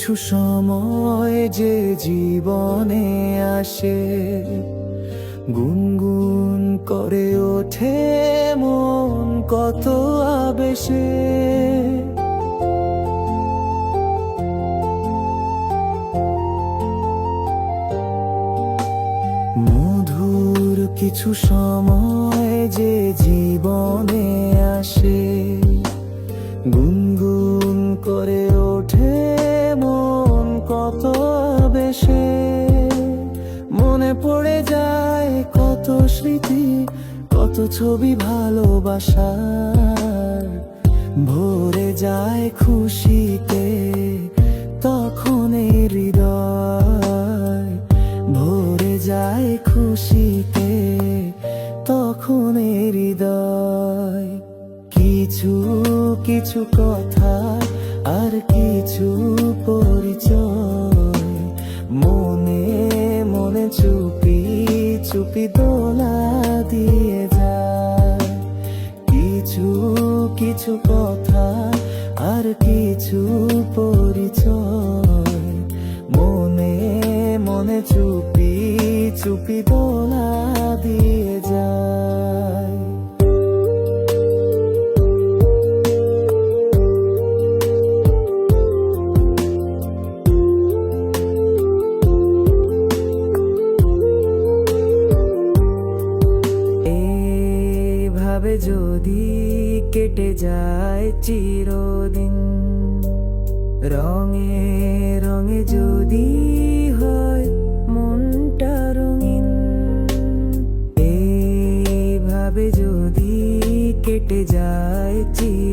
কিছু সময় যে জীবনে আসে, গুনগুন করে ওঠে মন কত আবেশে। মধুর কিছু সময় যে জীবনে আসে, গুনগুন করে ওঠে মন কত বেশে। মনে পড়ে যায় কত স্মৃতি, কত ছবি ভালোবাসার। ভরে যায় খুশিতে তখন এই হৃদয়, ভরে যায় খুশিতে তখন এই হৃদয়। কিছু কিছু কথা আর কিছু পরিচয়, মনে মনে চুপি চুপি দোলা দিয়ে যায়। কিছু কিছু কথা আর কিছু পরিচয়, মনে মনে চুপি চুপি দোলা দিয়ে যায়। এভাবে যদি কেটে যায় চিরদিন, রঙে রঙে যদি হয় মনটা রঙিন। এইভাবে যদি কেটে যায় চিরদিন,